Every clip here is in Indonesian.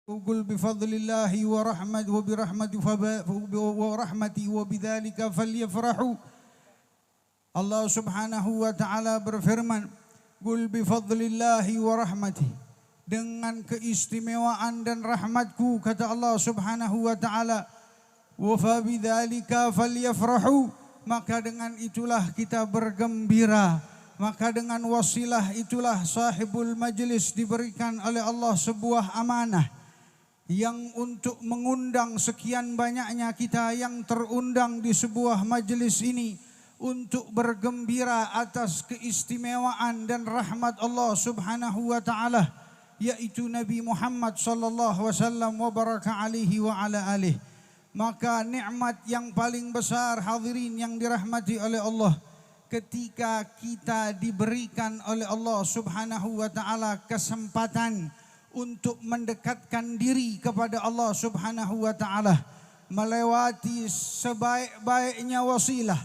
قل بفضل الله ورحمته ورحمتي وبذلك فليفرحوا. Allah Subhanahu wa taala berfirman, "Qul bifadlillahi wa rahmatihi." Dengan keistimewaan dan rahmatku, kata Allah Subhanahu wa taala, "Wa fabidzalika falyafrahu." Maka dengan itulah kita bergembira. Maka dengan wasilah itulah sahibul majlis diberikan oleh Allah sebuah amanah yang untuk mengundang sekian banyaknya kita yang terundang di sebuah majelis ini untuk bergembira atas keistimewaan dan rahmat Allah Subhanahu wa taala, yaitu Nabi Muhammad sallallahu wasallam wa baraka alaihi wa ala alihi. Maka nikmat yang paling besar, hadirin yang dirahmati oleh Allah, ketika kita diberikan oleh Allah Subhanahu wa taala kesempatan untuk mendekatkan diri kepada Allah Subhanahu wa taala, melewati sebaik-baiknya wasilah,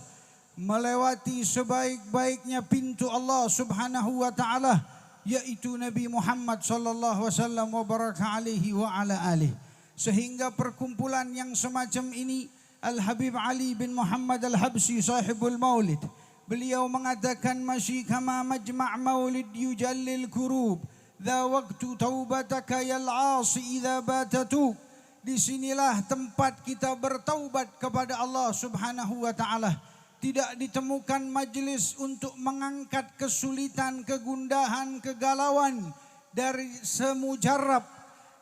melewati sebaik-baiknya pintu Allah Subhanahu wa taala, yaitu Nabi Muhammad sallallahu wasallam wa baraka alaihi wa ala alihi. Sehingga perkumpulan yang semacam ini, Al-Habib Ali bin Muhammad Al-Habsyi sahibul maulid, beliau mengatakan, "Masyi kama majma' maulid yujallil kurub, dha waktu taubataka yal 'asi idza batatu." Disinilah tempat kita bertaubat kepada Allah Subhanahu wa taala. Tidak ditemukan majelis untuk mengangkat kesulitan, kegundahan, kegalauan dari semujarab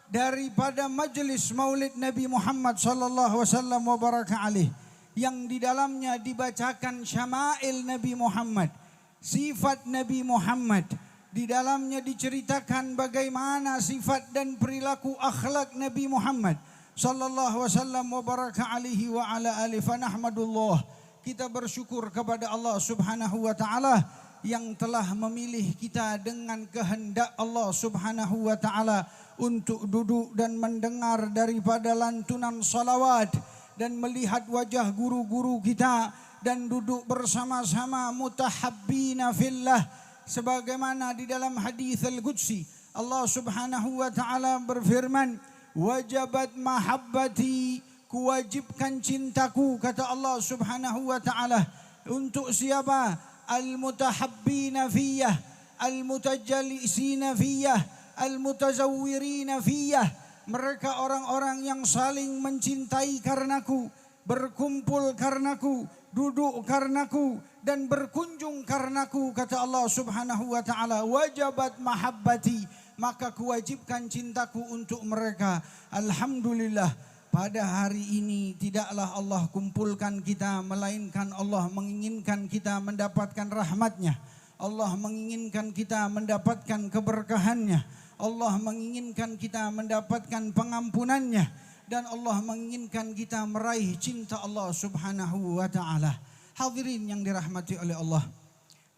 daripada majelis Maulid Nabi Muhammad sallallahu wasallam wa baraka alaih, yang di dalamnya dibacakan syama'il Nabi Muhammad, sifat Nabi Muhammad. Di dalamnya diceritakan bagaimana sifat dan perilaku akhlak Nabi Muhammad sallallahu wasallam wa baraka alaihi wa ala alihi. Fanahmadullah, kita bersyukur kepada Allah Subhanahu wa taala yang telah memilih kita dengan kehendak Allah Subhanahu wa taala untuk duduk dan mendengar daripada lantunan salawat dan melihat wajah guru-guru kita dan duduk bersama-sama mutahabbina fillah. Sebagaimana di dalam hadis al-Qudsi, Allah Subhanahu wa taala berfirman, "Wajabat mahabbati," kuwajibkan cintaku, kata Allah Subhanahu wa taala, untuk siapa? Al-mutahabbina fiyah, al-mutajalisina fiyah, al-mutazawwirina fiyah. Mereka orang-orang yang saling mencintai karenaku, berkumpul karenaku, duduk karenaku, dan berkunjung karenaku, kata Allah Subhanahu wa taala. Wajabat mahabbati, maka kuwajibkan cintaku untuk mereka. Alhamdulillah, pada hari ini tidaklah Allah kumpulkan kita, melainkan Allah menginginkan kita mendapatkan rahmatnya. Allah menginginkan kita mendapatkan keberkahannya. Allah menginginkan kita mendapatkan pengampunannya. Dan Allah menginginkan kita meraih cinta Allah Subhanahu wa ta'ala. Hadirin yang dirahmati oleh Allah,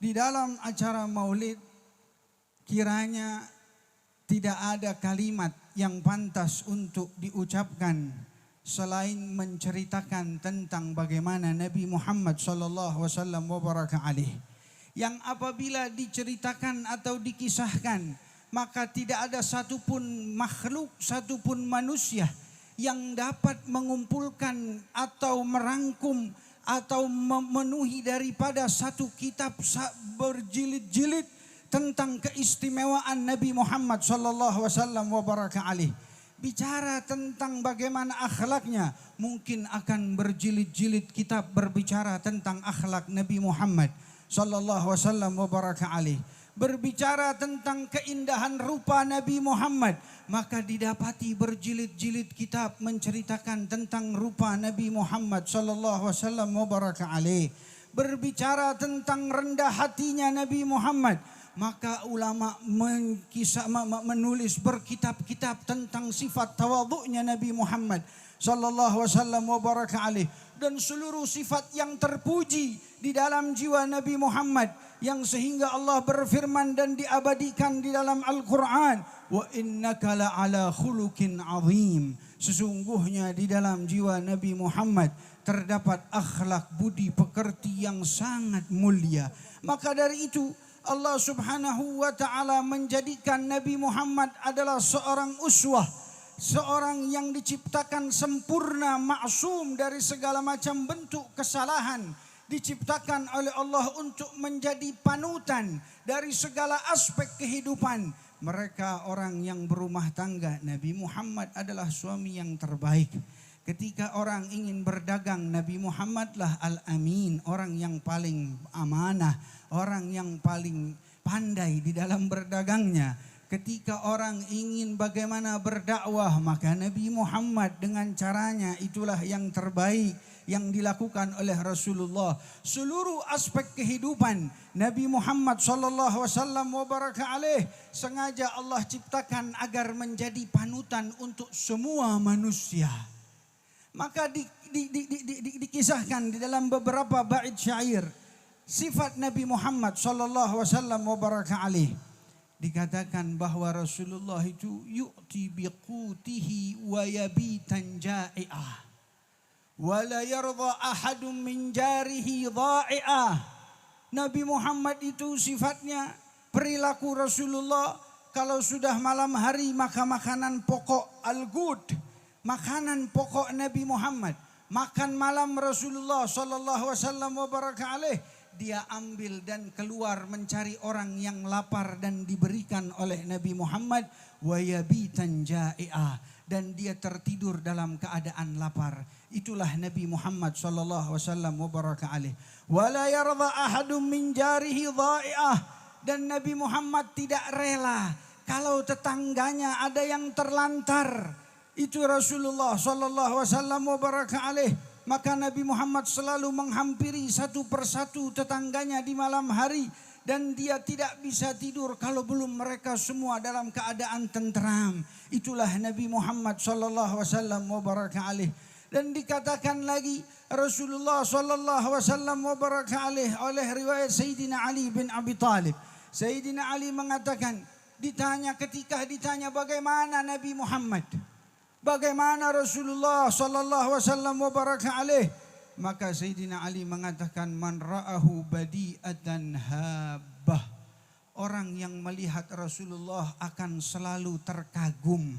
di dalam acara maulid kiranya tidak ada kalimat yang pantas untuk diucapkan selain menceritakan tentang bagaimana Nabi Muhammad sallallahu wasallam wa baraka alaihi, yang apabila diceritakan atau dikisahkan, maka tidak ada satupun makhluk, satupun manusia yang dapat mengumpulkan atau merangkum atau memenuhi daripada satu kitab berjilid-jilid tentang keistimewaan Nabi Muhammad sallallahu wasallam wa baraka alaihi. Bicara tentang bagaimana akhlaknya, mungkin akan berjilid-jilid kitab berbicara tentang akhlak Nabi Muhammad sallallahu wasallam wa baraka alaihi. Berbicara tentang keindahan rupa Nabi Muhammad, maka didapati berjilid-jilid kitab menceritakan tentang rupa Nabi Muhammad sallallahu wasallam wa baraka alaih. Berbicara tentang rendah hatinya Nabi Muhammad, maka ulama menulis berkitab-kitab tentang sifat tawadhu'nya Nabi Muhammad sallallahu wasallam wa baraka alaih, dan seluruh sifat yang terpuji di dalam jiwa Nabi Muhammad, yang sehingga Allah berfirman dan diabadikan di dalam Al-Quran, "Wa innaka la'ala khuluqin azim." Sesungguhnya di dalam jiwa Nabi Muhammad terdapat akhlak budi pekerti yang sangat mulia. Maka dari itu Allah Subhanahu wa ta'ala menjadikan Nabi Muhammad adalah seorang uswah, seorang yang diciptakan sempurna, maksum dari segala macam bentuk kesalahan, diciptakan oleh Allah untuk menjadi panutan dari segala aspek kehidupan. Mereka orang yang berumah tangga, Nabi Muhammad adalah suami yang terbaik. Ketika orang ingin berdagang, Nabi Muhammadlah Al-Amin, orang yang paling amanah, orang yang paling pandai di dalam berdagangnya. Ketika orang ingin bagaimana berdakwah, maka Nabi Muhammad dengan caranya itulah yang terbaik yang dilakukan oleh Rasulullah. Seluruh aspek kehidupan Nabi Muhammad sallallahu wasallam wa baraka alaih sengaja Allah ciptakan agar menjadi panutan untuk semua manusia. Maka dikisahkan di dalam beberapa bait syair sifat Nabi Muhammad sallallahu wasallam wa baraka alaih. Dikatakan bahwa Rasulullah itu yu'ti biqutihi wa yabitan ja'i'ah wa la yarda ahadun min jarihi dha'i'ah. Nabi Muhammad itu sifatnya, perilaku Rasulullah, kalau sudah malam hari maka makanan pokok al-gud, makanan pokok Nabi Muhammad. Makan malam Rasulullah sallallahu wasallam wa baraka alaih, dia ambil dan keluar mencari orang yang lapar dan diberikan oleh Nabi Muhammad. Wa yabitan ja'i'ah, dan dia tertidur dalam keadaan lapar. Itulah Nabi Muhammad sallallahu wasallam wa baraka alaih. Wa la yarda ahadun min jarihi dha'i'ah, dan Nabi Muhammad tidak rela kalau tetangganya ada yang terlantar. Itu Rasulullah sallallahu wasallam wa baraka alaih. Maka Nabi Muhammad selalu menghampiri satu persatu tetangganya di malam hari, dan dia tidak bisa tidur kalau belum mereka semua dalam keadaan tenteram. Itulah Nabi Muhammad sallallahu wasallam wa baraka alaih. Dan dikatakan lagi Rasulullah sallallahu wasallam wa baraka alaih oleh riwayat Sayyidina Ali bin Abi Talib. Sayyidina Ali mengatakan, ketika ditanya bagaimana Nabi Muhammad, bagaimana Rasulullah sallallahu wasallam wa baraka alaih, maka Sayyidina Ali mengatakan, man ra'ahu badi'atan habah. Orang yang melihat Rasulullah akan selalu terkagum.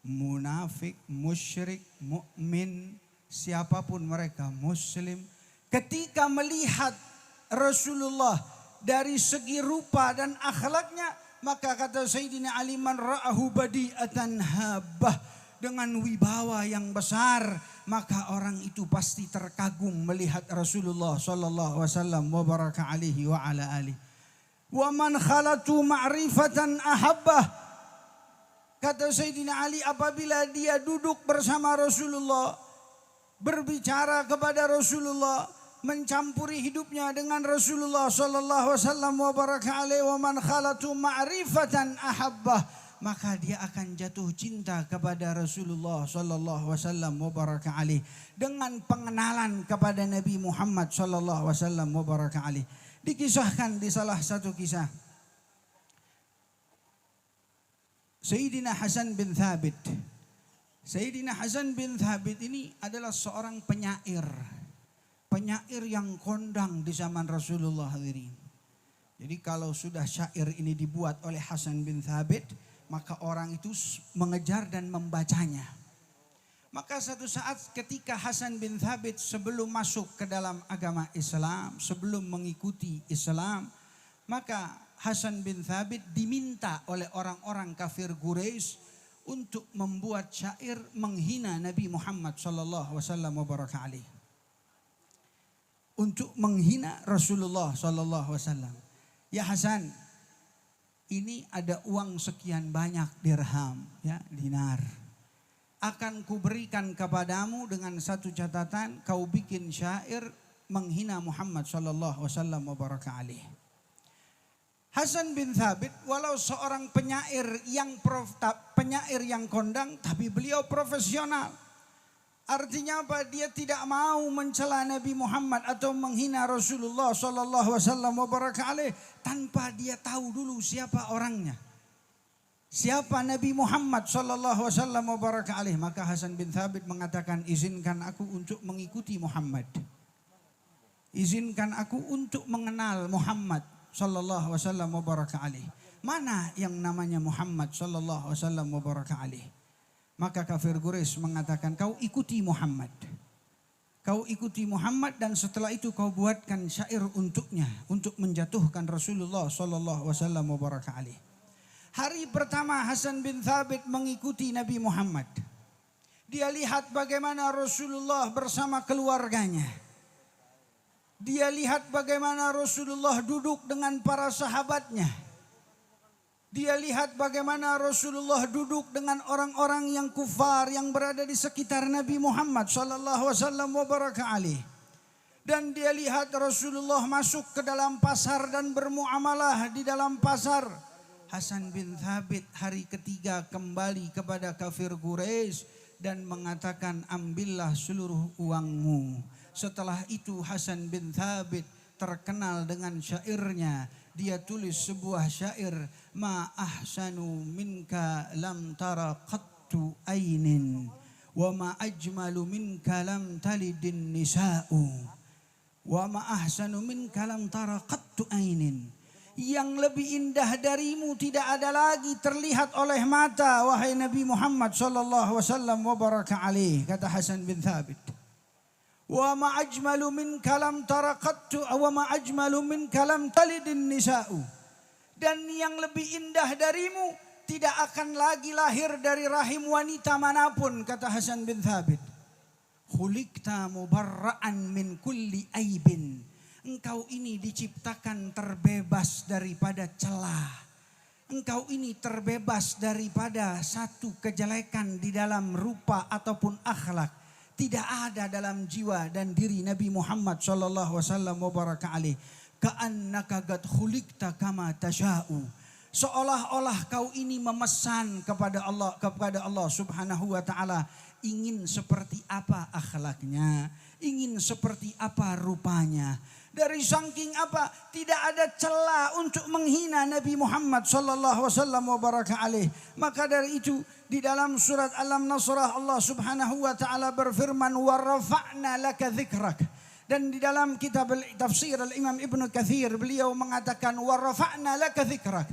Munafik, musyrik, mukmin, siapapun mereka, muslim, ketika melihat Rasulullah dari segi rupa dan akhlaknya, maka kata Sayyidina Ali, man ra'ahu badi'atan habah, dengan wibawa yang besar, maka orang itu pasti terkagum melihat Rasulullah sallallahu wasallam wa baraka alaihi wa ala alihi. Wa man khalatu ma'rifatan ahabbah. Kata Sayyidina Ali, apabila dia duduk bersama Rasulullah, berbicara kepada Rasulullah, mencampuri hidupnya dengan Rasulullah sallallahu wasallam wa baraka alaihi, wa man khalatu ma'rifatan ahabbah, maka dia akan jatuh cinta kepada Rasulullah sallallahu wasallam wa baraka alaihi dengan pengenalan kepada Nabi Muhammad sallallahu wasallam wa baraka alaihi. Dikisahkan di salah satu kisah, Sayyidina Hasan bin Thabit. Sayyidina Hasan bin Thabit ini adalah seorang penyair. Penyair yang kondang di zaman Rasulullah hadirin. Jadi kalau sudah syair ini dibuat oleh Hasan bin Thabit, maka orang itu mengejar dan membacanya. Maka satu saat ketika Hasan bin Thabit sebelum masuk ke dalam agama Islam, sebelum mengikuti Islam, maka Hasan bin Thabit diminta oleh orang-orang kafir Quraisy untuk membuat syair menghina Nabi Muhammad sallallahu wasallam wa baraka alaihi. Untuk menghina Rasulullah sallallahu wasallam. Ya Hasan, ini ada uang sekian banyak dirham, ya, dinar. Akan kuberikan kepadamu dengan satu catatan, kau bikin syair menghina Muhammad sallallahu wasallam wa baraka alaihi. Hasan bin Thabit walau seorang penyair yang kondang, tapi beliau profesional. Artinya apa? Dia tidak mau mencela Nabi Muhammad atau menghina Rasulullah sallallahu wasallam wa baraka alaih tanpa dia tahu dulu siapa orangnya. Siapa Nabi Muhammad sallallahu wasallam wa baraka alaih. Maka Hasan bin Thabit mengatakan, izinkan aku untuk mengikuti Muhammad. Izinkan aku untuk mengenal Muhammad sallallahu wasallam wa baraka alaih. Mana yang namanya Muhammad sallallahu alaihi wasallam wa baraka alaihi. Maka kafir Quraisy mengatakan, kau ikuti Muhammad. Kau ikuti Muhammad dan setelah itu kau buatkan syair untuknya. Untuk menjatuhkan Rasulullah sallallahu alaihi wasallam wa baraka alaihi. Hari pertama Hasan bin Thabit mengikuti Nabi Muhammad. Dia lihat bagaimana Rasulullah bersama keluarganya. Dia lihat bagaimana Rasulullah duduk dengan para sahabatnya. Dia lihat bagaimana Rasulullah duduk dengan orang-orang yang kufar yang berada di sekitar Nabi Muhammad sallallahu alaihi wasallam wa baraka alaihi. Dan dia lihat Rasulullah masuk ke dalam pasar dan bermuamalah di dalam pasar. Hasan bin Thabit hari ketiga kembali kepada kafir Quraisy dan mengatakan, ambillah seluruh uangmu. Setelah itu Hasan bin Thabit terkenal dengan syairnya. Dia tulis sebuah syair, ma ahsanu minka lam tara qattu ainin wa ma ajmalu minka lam talidin nisa'u wa ma ahsanu minka lam tara qattu ainin. Yang lebih indah darimu tidak ada lagi terlihat oleh mata, wahai Nabi Muhammad sallallahu alaihi wasallam wa baraka alaihi, kata Hasan bin Thabit. Wa ma ajmalu minka lam tara qattu wa ma ajmalu minka lam talidin nisa'u. Dan yang lebih indah darimu tidak akan lagi lahir dari rahim wanita manapun, kata Hasan bin Thabit. Khuliqta mubarra'an min kulli aibin. Engkau ini diciptakan terbebas daripada celah. Engkau ini terbebas daripada satu kejelekan di dalam rupa ataupun akhlak. Tidak ada dalam jiwa dan diri Nabi Muhammad sallallahu alaihi wasallam wa baraka alaihi. Ka'annaka qad khuliqta kama tasha'u. Seolah-olah kau ini memesan kepada Allah Subhanahu wa taala, ingin seperti apa akhlaknya, ingin seperti apa rupanya. Dari saking apa? Tidak ada celah untuk menghina Nabi Muhammad sallallahu alaihi wasallam wa baraka alaihi. Maka dari itu di dalam surat Al-Nasrah Allah Subhanahu wa taala berfirman, wa rafa'na laka dzikrak. Dan di dalam kitab tafsir Al-Imam Ibnu Katsir beliau mengatakan, wa rafa'na laka dzikrak.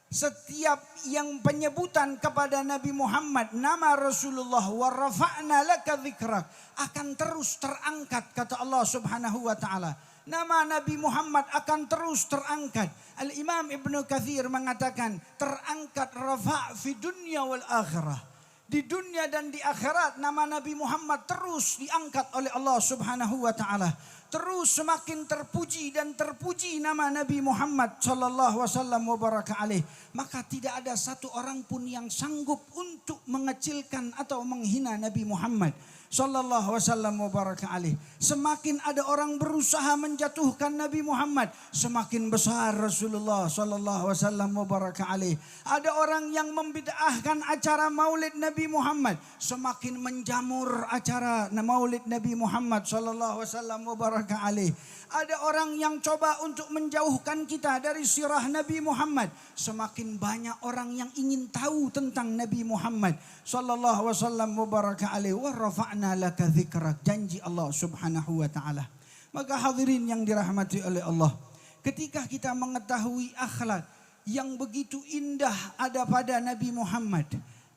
Setiap yang penyebutan kepada Nabi Muhammad nama Rasulullah, wa rafa'na laka dzikrak, akan terus terangkat, kata Allah Subhanahu wa taala. Nama Nabi Muhammad akan terus terangkat. Al-Imam Ibnu Katsir mengatakan, terangkat rafa' fi dunya wal akhirah. Di dunia dan di akhirat nama Nabi Muhammad terus diangkat oleh Allah Subhanahu wa taala. Terus semakin terpuji dan terpuji nama Nabi Muhammad sallallahu alaihi wasallam wa baraka alaihi. Maka tidak ada satu orang pun yang sanggup untuk mengecilkan atau menghina Nabi Muhammad sallallahu alaihi wasallam wa baraka alaihi. Semakin ada orang berusaha menjatuhkan Nabi Muhammad, semakin besar Rasulullah sallallahu alaihi wasallam wa baraka alaihi. Ada orang yang membid'ahkan acara Maulid Nabi Muhammad, semakin menjamur acara Maulid Nabi Muhammad sallallahu alaihi wasallam wa baraka alaihi. Ada orang yang coba untuk menjauhkan kita dari sirah Nabi Muhammad, semakin banyak orang yang ingin tahu tentang Nabi Muhammad sallallahu alaihi wasallam wa baraka alaihi. Wa rafa'na laka dzikrak, janji Allah Subhanahu wa taala. Maka hadirin yang dirahmati oleh Allah, ketika kita mengetahui akhlak yang begitu indah ada pada Nabi Muhammad,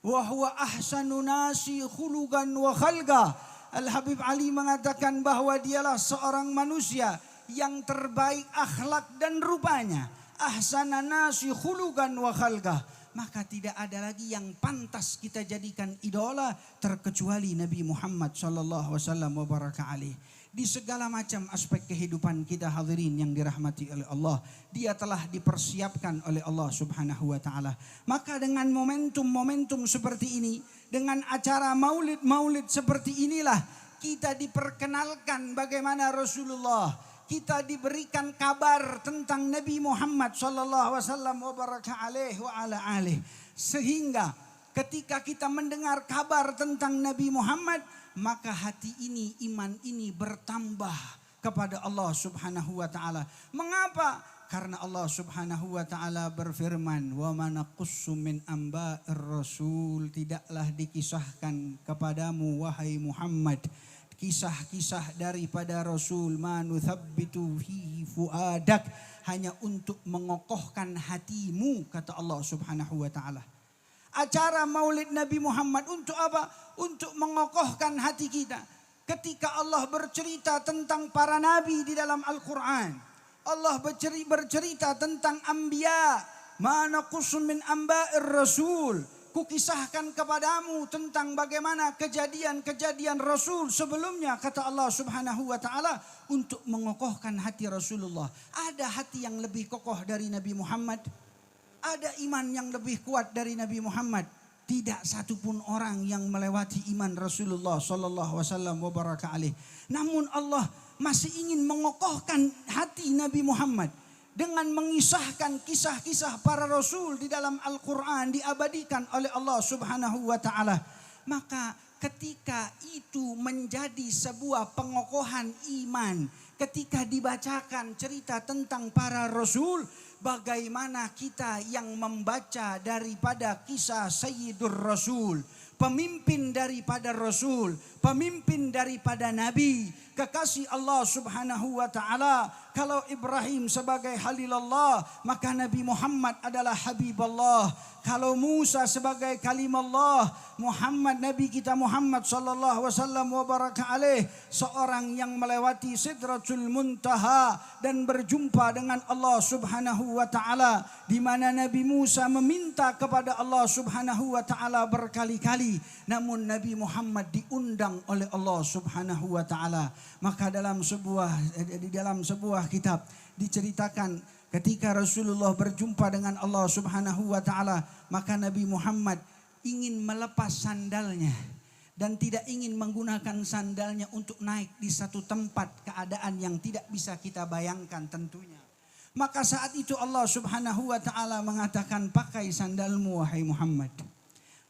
wa huwa ahsanu nasi khuluqan wa khalqa. Al-Habib Ali mengatakan bahwa dialah seorang manusia yang terbaik akhlak dan rupanya. Ahsana nasi khuluqan wa khalqah. Maka tidak ada lagi yang pantas kita jadikan idola terkecuali Nabi Muhammad sallallahu alaihi wasallam wa baraka alaihi. Di segala macam aspek kehidupan kita hadirin yang dirahmati oleh Allah, dia telah dipersiapkan oleh Allah Subhanahu wa taala. Maka dengan momentum-momentum seperti ini, dengan acara maulid-maulid seperti inilah kita diperkenalkan bagaimana Rasulullah, kita diberikan kabar tentang Nabi Muhammad sallallahu alaihi wasallam wa baraka alaihi wa ala alihi. Sehingga ketika kita mendengar kabar tentang Nabi Muhammad, maka hati ini, iman ini bertambah kepada Allah Subhanahu wa taala. Mengapa? Karena Allah Subhanahu wa taala berfirman, "Wa ma naqussu min amba'ir rasul", tidaklah dikisahkan kepadamu wahai Muhammad kisah-kisah daripada Rasul, ma nuthabbitu fihi fuadak, hanya untuk mengokohkan hatimu, kata Allah Subhanahu wa taala. Acara Maulid Nabi Muhammad untuk apa? Untuk mengokohkan hati kita. Ketika Allah bercerita tentang para nabi di dalam Al-Quran, Allah bercerita tentang anbiya, ma naqussu min amba'ir rasul. Kukisahkan kepadamu tentang bagaimana kejadian-kejadian Rasul sebelumnya, kata Allah Subhanahu wa taala, untuk mengokohkan hati Rasulullah. Ada hati yang lebih kokoh dari Nabi Muhammad? Ada iman yang lebih kuat dari Nabi Muhammad? Tidak satupun orang yang melewati iman Rasulullah sallallahu wasallam wa baraka alaih. Namun Allah masih ingin mengokohkan hati Nabi Muhammad dengan mengisahkan kisah-kisah para rasul di dalam Al-Quran, diabadikan oleh Allah Subhanahu wa taala. Maka ketika itu menjadi sebuah pengokohan iman, ketika dibacakan cerita tentang para rasul, bagaimana kita yang membaca daripada kisah Sayyidur Rasul, pemimpin daripada Rasul, pemimpin daripada Nabi, kekasih Allah Subhanahu wa taala. Kalau Ibrahim sebagai Halilullah, maka Nabi Muhammad adalah Habibullah. Kalau Musa sebagai Kalimullah, Nabi kita Muhammad sallallahu wasallam wa baraka alaih, seorang yang melewati Sidratul Muntaha dan berjumpa dengan Allah Subhanahu wa taala, di mana Nabi Musa meminta kepada Allah Subhanahu wa taala berkali-kali, namun Nabi Muhammad diundang oleh Allah Subhanahu wa taala. Maka di dalam sebuah kitab diceritakan ketika Rasulullah berjumpa dengan Allah Subhanahu wa taala, maka Nabi Muhammad ingin melepas sandalnya dan tidak ingin menggunakan sandalnya untuk naik di satu tempat, keadaan yang tidak bisa kita bayangkan tentunya. Maka saat itu Allah Subhanahu wa taala mengatakan, pakai sandalmu wahai Muhammad.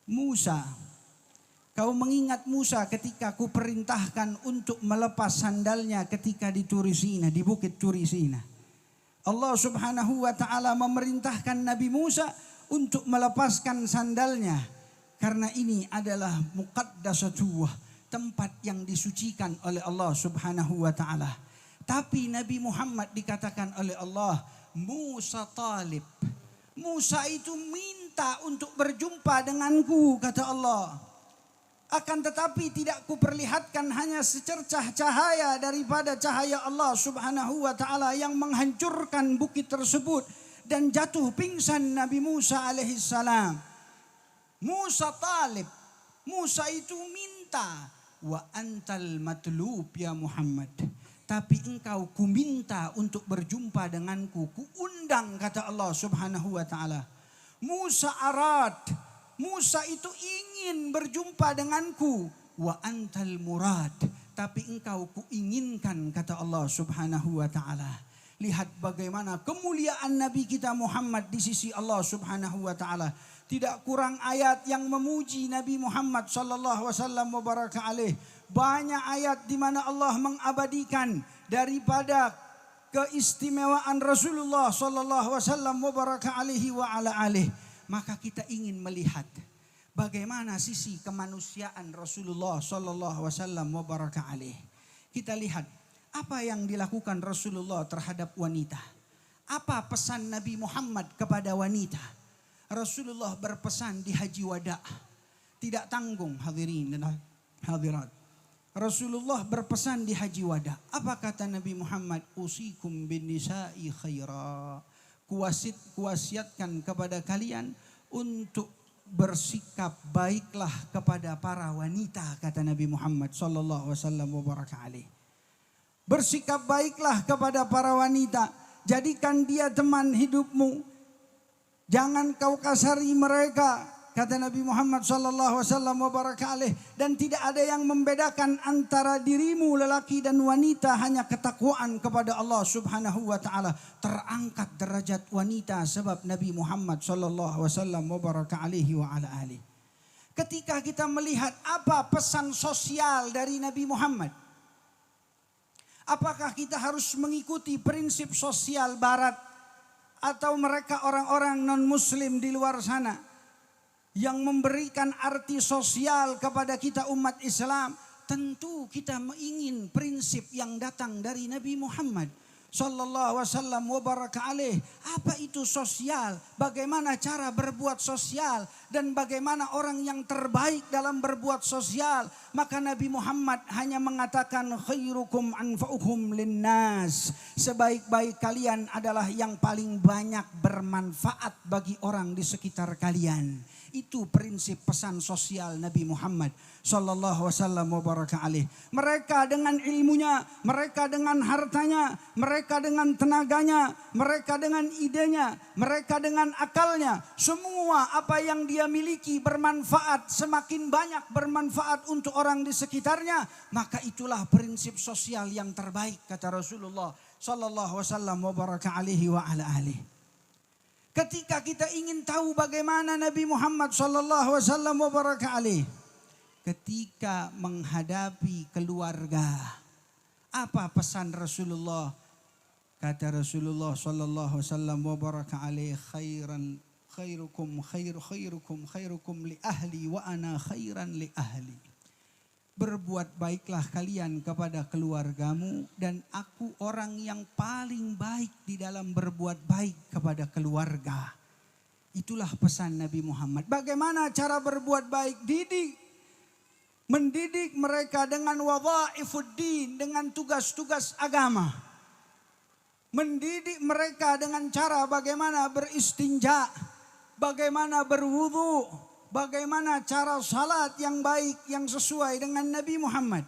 Musa, kau mengingat Musa ketika ku perintahkan untuk melepas sandalnya ketika di Turisina, di bukit Turisina. Allah Subhanahu wa taala memerintahkan Nabi Musa untuk melepaskan sandalnya, karena ini adalah muqaddasatuh, tempat yang disucikan oleh Allah Subhanahu wa taala. Tapi Nabi Muhammad dikatakan oleh Allah, Musa talib. Musa itu minta untuk berjumpa denganku, kata Allah. Akan tetapi tidak kuperlihatkan hanya secercah cahaya daripada cahaya Allah Subhanahu wa taala yang menghancurkan bukit tersebut dan jatuh pingsan Nabi Musa alaihissalam. Musa talib. Musa itu minta, wa antal matlub ya Muhammad. Tapi engkau kuminta untuk berjumpa denganku, kuundang, kata Allah Subhanahu wa taala. Musa arad. Musa itu ingin berjumpa denganku, wa antal murad, tapi engkau kuinginkan, kata Allah Subhanahu wa taala. Lihat bagaimana kemuliaan Nabi kita Muhammad di sisi Allah Subhanahu wa taala. Tidak kurang ayat yang memuji Nabi Muhammad sallallahu wasallam wa baraka alaih. Banyak ayat di mana Allah mengabadikan daripada keistimewaan Rasulullah sallallahu wasallam wa baraka alaihi wa ala alih. Maka kita ingin melihat bagaimana sisi kemanusiaan Rasulullah sallallahu wasallam wa baraka alaih. Kita lihat apa yang dilakukan Rasulullah terhadap wanita. Apa pesan Nabi Muhammad kepada wanita? Rasulullah berpesan di Haji Wada. Tidak tanggung hadirin dan hadirat. Rasulullah berpesan di Haji Wada. Apa kata Nabi Muhammad? Usikum bin nisa'i khaira. Kuwasiatkan kepada kalian untuk bersikap baiklah kepada para wanita, kata Nabi Muhammad sallallahu alaihi wasallam wa baraka alaih. Bersikap baiklah kepada para wanita, jadikan dia teman hidupmu. Jangan kau kasari mereka, kata Nabi Muhammad sallallahu alaihi wasallam wa baraka alaih. Dan tidak ada yang membedakan antara dirimu lelaki dan wanita, hanya ketakwaan kepada Allah Subhanahu wa taala. Terangkat derajat wanita sebab Nabi Muhammad sallallahu alaihi wasallam wa baraka alaihi wa ala alihi. Ketika kita melihat apa pesan sosial dari Nabi Muhammad, apakah kita harus mengikuti prinsip sosial barat atau mereka orang-orang non-muslim di luar sana yang memberikan arti sosial kepada kita umat Islam? tentu kita ingin prinsip yang datang dari Nabi Muhammad sallallahu wasallam wa baraka alaih. Apa itu sosial? Bagaimana cara berbuat sosial dan bagaimana orang yang terbaik dalam berbuat sosial? Maka Nabi Muhammad hanya mengatakan khairukum anfa'uhum linnas. Sebaik-baik kalian adalah yang paling banyak bermanfaat bagi orang di sekitar kalian. Itu prinsip pesan sosial Nabi Muhammad sallallahu wasallam wa baraka alaih. Mereka dengan ilmunya, mereka dengan hartanya, mereka dengan tenaganya, mereka dengan idenya, mereka dengan akalnya. Semua apa yang dia miliki bermanfaat, semakin banyak bermanfaat untuk orang di sekitarnya, maka itulah prinsip sosial yang terbaik kata Rasulullah sallallahu wasallam wa baraka alaihi wa ala alihi. Ketika kita ingin tahu bagaimana Nabi Muhammad sallallahu wasallam wa baraka alaih ketika menghadapi keluarga, apa pesan Rasulullah? Kata Rasulullah sallallahu wasallam wa baraka alaih, khairukum li ahli wa ana khairan li ahli. Berbuat baiklah kalian kepada keluargamu dan aku orang yang paling baik di dalam berbuat baik kepada keluarga. Itulah pesan Nabi Muhammad. Bagaimana cara berbuat baik? Mendidik mereka dengan wadha'ifuddin, dengan tugas-tugas agama. Mendidik mereka dengan cara bagaimana beristinja, bagaimana berwudu, bagaimana cara salat yang baik yang sesuai dengan Nabi Muhammad.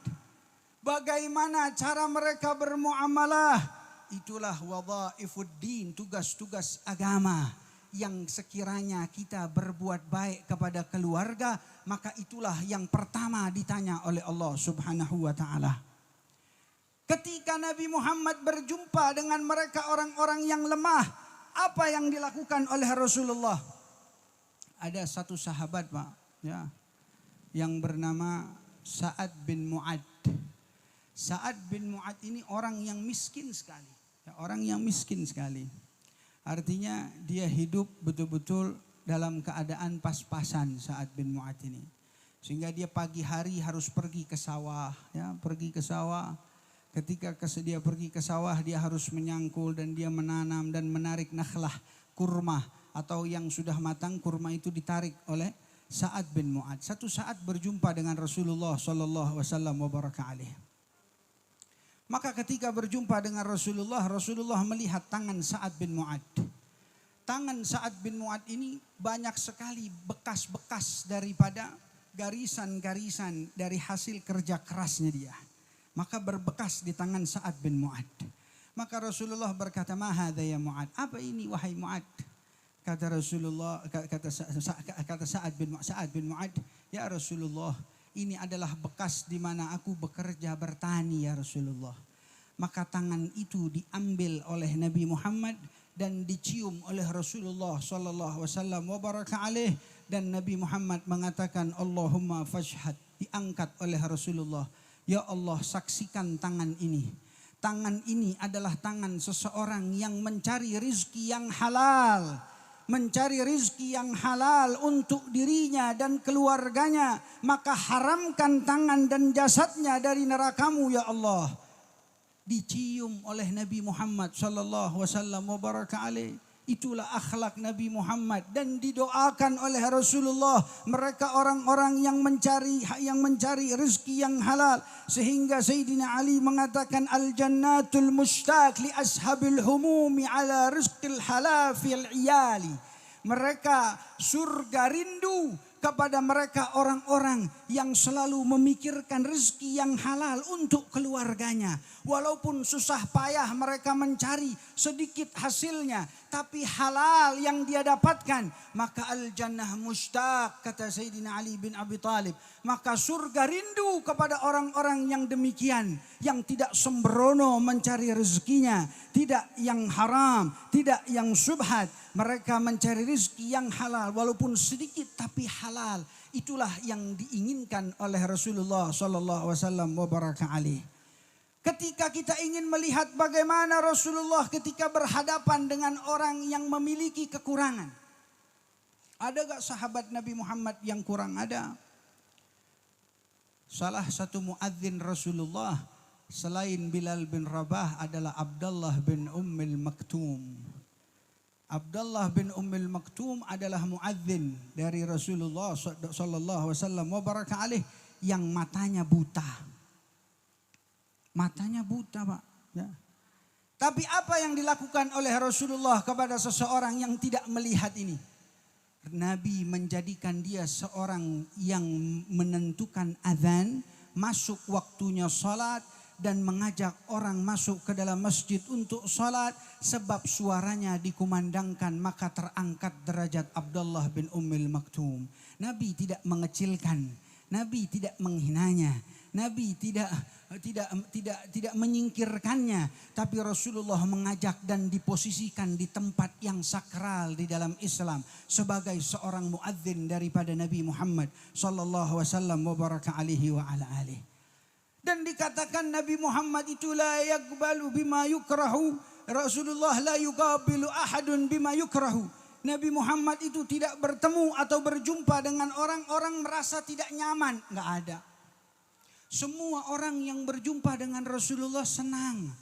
Bagaimana cara mereka bermuamalah. Itulah wadha'ifuddin, tugas-tugas agama. Yang sekiranya kita berbuat baik kepada keluarga, maka itulah yang pertama ditanya oleh Allah Subhanahu wa ta'ala. Ketika Nabi Muhammad berjumpa dengan mereka orang-orang yang lemah, apa yang dilakukan oleh Rasulullah? Ada satu sahabat Pak, ya, yang bernama Sa'ad bin Mu'ad. Sa'ad bin Mu'ad ini orang yang miskin sekali. Ya, orang yang miskin sekali. Artinya dia hidup betul-betul dalam keadaan pas-pasan Sa'ad bin Mu'ad ini. Sehingga dia pagi hari harus pergi ke sawah. Ya, pergi ke sawah. Ketika dia pergi ke sawah dia harus menyangkul dan dia menanam dan menarik nakhlah, kurma. Atau yang sudah matang, kurma itu ditarik oleh Sa'ad bin Mu'ad. Satu saat berjumpa dengan Rasulullah sallallahu wasallam wa baraka alaih. Maka ketika berjumpa dengan Rasulullah, Rasulullah melihat tangan Sa'ad bin Mu'ad. Tangan Sa'ad bin Mu'ad ini banyak sekali bekas-bekas daripada garisan-garisan dari hasil kerja kerasnya dia. Maka berbekas di tangan Sa'ad bin Mu'ad. Maka Rasulullah berkata, "Ma hadza ya Mu'ad?" Apa ini wahai Mu'ad? Kata Rasulullah, kata Sa'ad bin Mu'ad, "Ya Rasulullah, ini adalah bekas di mana aku bekerja bertani ya Rasulullah." Maka tangan itu diambil oleh Nabi Muhammad dan dicium oleh Rasulullah sallallahu wasallam wa baraka alaih, dan Nabi Muhammad mengatakan Allahumma fashhad, diangkat oleh Rasulullah. Ya Allah, saksikan tangan ini. Tangan ini adalah tangan seseorang yang mencari rizki yang halal. Mencari rizki yang halal untuk dirinya dan keluarganya. Maka haramkan tangan dan jasadnya dari nerakamu ya Allah. Dicium oleh Nabi Muhammad sallallahu wasallam wa baraka alaih. Itulah akhlak Nabi Muhammad dan didoakan oleh Rasulullah mereka orang-orang yang mencari rezeki yang halal, sehingga Sayyidina Ali mengatakan al-jannatul mushtaq li ashabil humumi ala rizqil halafil iyali. Mereka surga rindu kepada mereka orang-orang yang selalu memikirkan rezeki yang halal untuk keluarganya. Walaupun susah payah mereka mencari sedikit hasilnya, tapi halal yang dia dapatkan, maka al-jannah mushtaq, kata Sayyidina Ali bin Abi Thalib. Maka surga rindu kepada orang-orang yang demikian, yang tidak sembrono mencari rezekinya, tidak yang haram, tidak yang subhat. Mereka mencari rezeki yang halal walaupun sedikit tapi halal. Itulah yang diinginkan oleh Rasulullah sallallahu wasallam wa baraka alaih. Ketika kita ingin melihat bagaimana Rasulullah ketika berhadapan dengan orang yang memiliki kekurangan. Ada gak sahabat Nabi Muhammad yang kurang? Ada. Salah satu muadzin Rasulullah selain Bilal bin Rabah adalah Abdullah bin Ummil Maktum. Abdullah bin Ummil Maktum adalah muadzin dari Rasulullah sallallahu alaihi wasallam wa baraka alaih yang matanya buta. Matanya buta, Pak. Ya. Tapi apa yang dilakukan oleh Rasulullah kepada seseorang yang tidak melihat ini? Nabi menjadikan dia seorang yang menentukan azan, masuk waktunya salat dan mengajak orang masuk ke dalam masjid untuk salat, sebab suaranya dikumandangkan maka terangkat derajat Abdullah bin Ummil Maktum. Nabi tidak mengecilkan, Nabi tidak menghinanya, Nabi tidak menyingkirkannya, tapi Rasulullah mengajak dan diposisikan di tempat yang sakral di dalam Islam sebagai seorang muadzin daripada Nabi Muhammad sallallahu wasallam wa baraka alihi wa ala alihi. Dan dikatakan Nabi Muhammad itu la yaqbalu bima yukrahu, Rasulullah la yuqabilu ahadun bima yukrahu. Nabi Muhammad itu tidak bertemu atau berjumpa dengan orang-orang merasa tidak nyaman, enggak ada. Semua orang yang berjumpa dengan Rasulullah senang.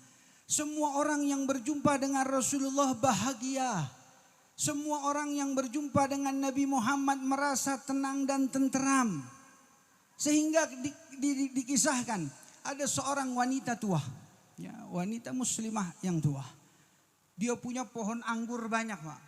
Semua orang yang berjumpa dengan Rasulullah bahagia. Semua orang yang berjumpa dengan Nabi Muhammad merasa tenang dan tenteram. Sehingga dikisahkan ada seorang wanita tua. Ya, wanita muslimah yang tua. Dia punya pohon anggur banyak, Pak.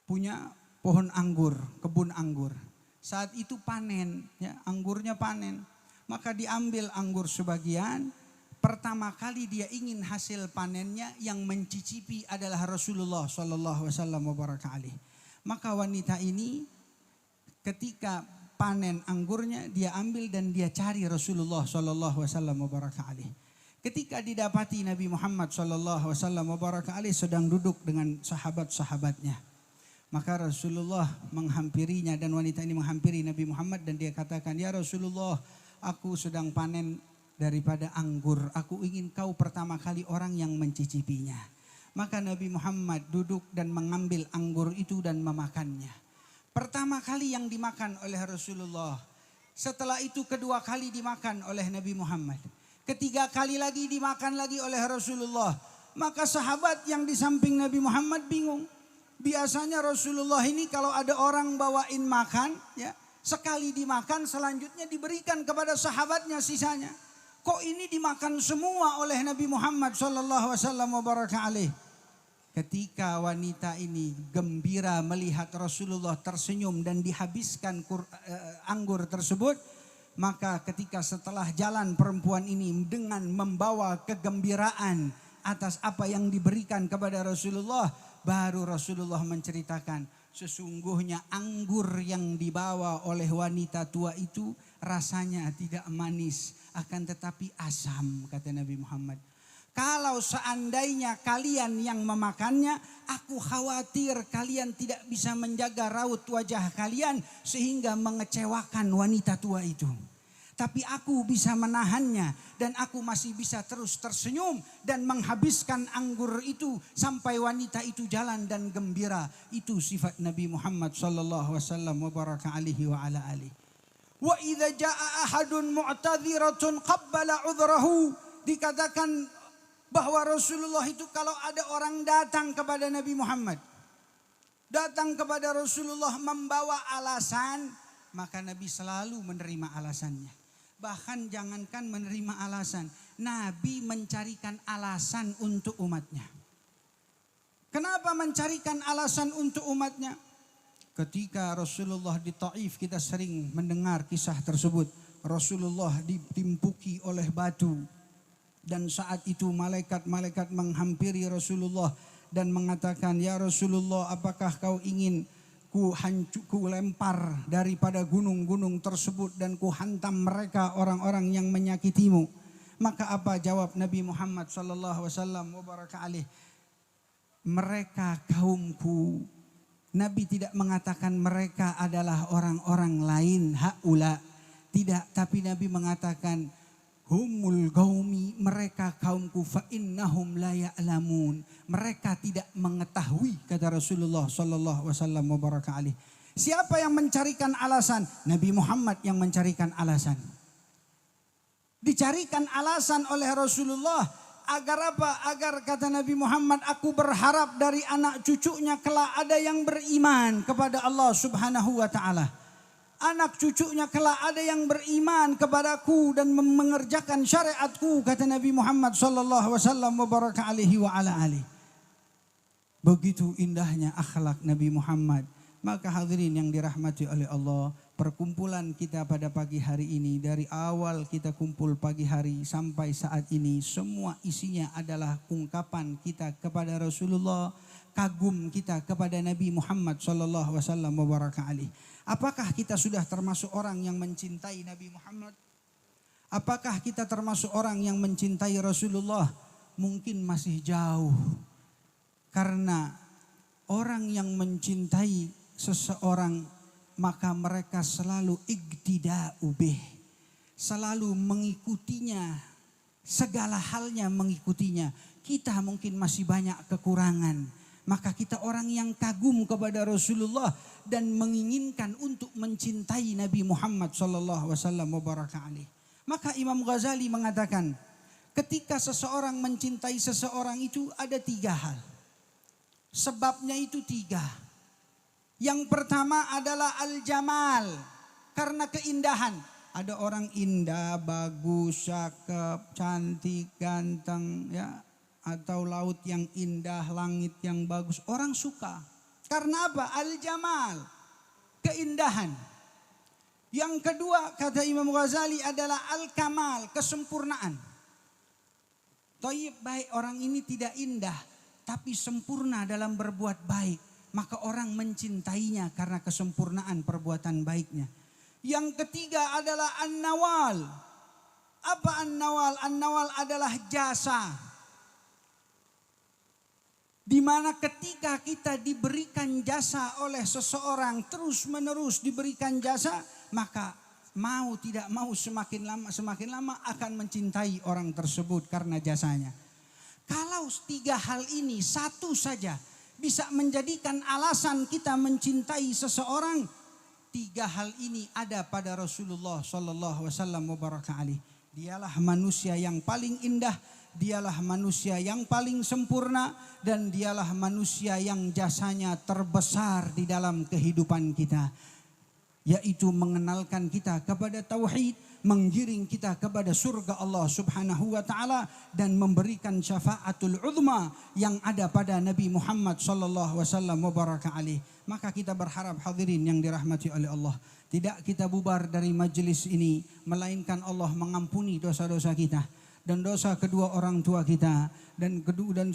Punya pohon anggur, kebun anggur. Saat itu panen, ya, anggurnya panen. Maka diambil anggur sebagian. Pertama kali dia ingin hasil panennya, yang mencicipi adalah Rasulullah sallallahu alaihi wasallam wa baraka alaih. Maka wanita ini ketika panen anggurnya dia ambil dan dia cari Rasulullah sallallahu alaihi wasallam wa baraka alaih. Ketika didapati Nabi Muhammad sallallahu alaihi wasallam wa baraka alaih sedang duduk dengan sahabat-sahabatnya. Maka Rasulullah menghampirinya dan wanita ini menghampiri Nabi Muhammad dan dia katakan, "Ya Rasulullah, aku sedang panen daripada anggur. Aku ingin kau pertama kali orang yang mencicipinya." Maka Nabi Muhammad duduk dan mengambil anggur itu dan memakannya. Pertama kali yang dimakan oleh Rasulullah. Setelah itu kedua kali dimakan oleh Nabi Muhammad. Ketiga kali lagi dimakan lagi oleh Rasulullah. Maka sahabat yang di samping Nabi Muhammad bingung. Biasanya Rasulullah ini kalau ada orang bawain makan, ya, sekali dimakan selanjutnya diberikan kepada sahabatnya sisanya. Kok ini dimakan semua oleh Nabi Muhammad sallallahu alaihi wasallam wa baraka alaih. Ketika wanita ini gembira melihat Rasulullah tersenyum dan dihabiskan anggur tersebut, maka ketika setelah jalan perempuan ini dengan membawa kegembiraan atas apa yang diberikan kepada Rasulullah, baru Rasulullah menceritakan, sesungguhnya anggur yang dibawa oleh wanita tua itu rasanya tidak manis, akan tetapi asam, kata Nabi Muhammad. Kalau seandainya kalian yang memakannya, aku khawatir kalian tidak bisa menjaga raut wajah kalian sehingga mengecewakan wanita tua itu. Tapi aku bisa menahannya dan aku masih bisa terus tersenyum dan menghabiskan anggur itu sampai wanita itu jalan dan gembira. Itu sifat Nabi Muhammad sallallahu alaihi wasallam wa baraka alihi wa ala alihi. Wa idza jaa ahadun mu'tadhiratun qabbala udhrahu. Dikatakan bahwa Rasulullah itu kalau ada orang datang kepada Nabi Muhammad, datang kepada Rasulullah membawa alasan, maka Nabi selalu menerima alasannya. Bahkan jangankan menerima alasan, Nabi mencarikan alasan untuk umatnya. Kenapa mencarikan alasan untuk umatnya? Ketika Rasulullah di Taif, kita sering mendengar kisah tersebut. Rasulullah ditimpuki oleh batu. Dan saat itu malaikat-malaikat menghampiri Rasulullah dan mengatakan, "Ya Rasulullah, apakah kau ingin ku lempar daripada gunung-gunung tersebut dan ku hantam mereka orang-orang yang menyakitimu?" Maka apa jawab Nabi Muhammad sallallahu alaihi wasallam wa baraka alaih? Mereka kaumku. Nabi tidak mengatakan mereka adalah orang-orang lain, haula. Tidak, tapi Nabi mengatakan humul qaumi, mereka kaumku, fa innahum la ya'lamun. Mereka tidak mengetahui, kata Rasulullah sallallahu alaihi wasallam wa baraka alaih. Siapa yang mencarikan alasan? Nabi Muhammad yang mencarikan alasan. Dicarikan alasan oleh Rasulullah agar apa? Agar kata Nabi Muhammad, aku berharap dari anak cucunya kelak ada yang beriman kepada Allah Subhanahu wa taala. Anak cucunya kelak ada yang beriman kepadaku dan mengerjakan syariatku, kata Nabi Muhammad sallallahu alaihi wasallam wa baraka alaihi wa ala alihi. Begitu indahnya akhlak Nabi Muhammad. Maka hadirin yang dirahmati oleh Allah, perkumpulan kita pada pagi hari ini, dari awal kita kumpul pagi hari sampai saat ini, semua isinya adalah ungkapan kita kepada Rasulullah, kagum kita kepada Nabi Muhammad sallallahu alaihi wasallam wa baraka alaihi. Apakah kita sudah termasuk orang yang mencintai Nabi Muhammad? Apakah kita termasuk orang yang mencintai Rasulullah? Mungkin masih jauh. Karena orang yang mencintai seseorang maka mereka selalu iqtida'u bih, selalu mengikutinya, segala halnya mengikutinya. Kita mungkin masih banyak kekurangan. Maka kita orang yang kagum kepada Rasulullah dan menginginkan untuk mencintai Nabi Muhammad sallallahu alaihi wasallam wa baraka alaihi. Maka Imam Ghazali mengatakan, ketika seseorang mencintai seseorang itu ada 3 hal. Sebabnya itu 3. Yang pertama adalah al-jamal, karena keindahan. Ada orang indah, bagus, cakep, cantik, ganteng, ya. Atau laut yang indah, langit yang bagus. Orang suka. Karena apa? Al-jamal. Keindahan. Yang kedua kata Imam Ghazali adalah al-kamal. Kesempurnaan. Thayyib, baik orang ini tidak indah, tapi sempurna dalam berbuat baik. Maka orang mencintainya karena kesempurnaan perbuatan baiknya. Yang ketiga adalah an-nawal. Apa an-nawal? An-nawal adalah jasa. Di mana ketika kita diberikan jasa oleh seseorang, terus menerus diberikan jasa, maka mau tidak mau semakin lama akan mencintai orang tersebut karena jasanya. Kalau 3 hal ini satu saja bisa menjadikan alasan kita mencintai seseorang, 3 hal ini ada pada Rasulullah sallallahu alaihi wasallam wa baraka alaihi. Dialah manusia yang paling indah, dialah manusia yang paling sempurna, dan dialah manusia yang jasanya terbesar di dalam kehidupan kita. Yaitu mengenalkan kita kepada tauhid, menggiring kita kepada surga Allah Subhanahu wa taala, dan memberikan syafaatul uzma yang ada pada Nabi Muhammad sallallahu wasallam wa baraka alaihi. Maka kita berharap hadirin yang dirahmati oleh Allah, tidak kita bubar dari majelis ini melainkan Allah mengampuni dosa-dosa kita dan dosa kedua orang tua kita dan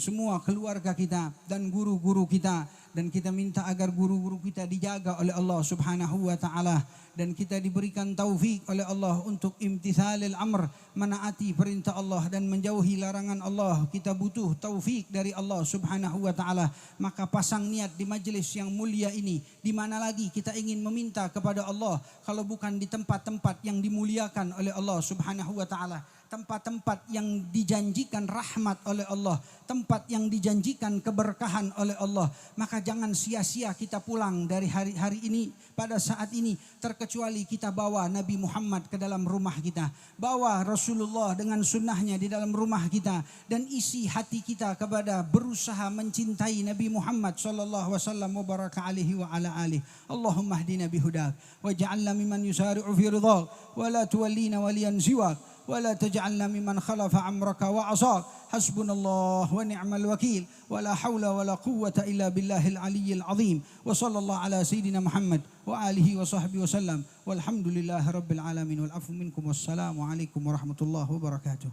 semua keluarga kita dan guru-guru kita, dan kita minta agar guru-guru kita dijaga oleh Allah Subhanahu wa taala, dan kita diberikan taufik oleh Allah untuk imtithalil amr, menaati perintah Allah dan menjauhi larangan Allah. Kita butuh taufik dari Allah Subhanahu wa taala. Maka pasang niat di majelis yang mulia ini. Di mana lagi kita ingin meminta kepada Allah kalau bukan di tempat-tempat yang dimuliakan oleh Allah Subhanahu wa taala, tempat-tempat yang dijanjikan rahmat oleh Allah, tempat yang dijanjikan keberkahan oleh Allah. Maka jangan sia-sia kita pulang dari hari ini pada saat ini, terkecuali kita bawa Nabi Muhammad ke dalam rumah kita, bawa Rasulullah dengan sunnahnya di dalam rumah kita, dan isi hati kita kepada berusaha mencintai Nabi Muhammad sallallahu wasallam wa baraka alaihi wa ala alihi. Allahumma hdina bihudak waj'alna mimman yusari'u fi ridhak wa la tuwallina waliyan siwak ولا تجعلنا ممن خلف عمرك وعصاك حسبنا الله ونعم الوكيل ولا حول ولا قوة إلا بالله العلي العظيم وصلى الله على سيدنا محمد وآله وصحبه وسلم والحمد لله رب العالمين والعفو منكم والسلام عليكم ورحمة الله وبركاته.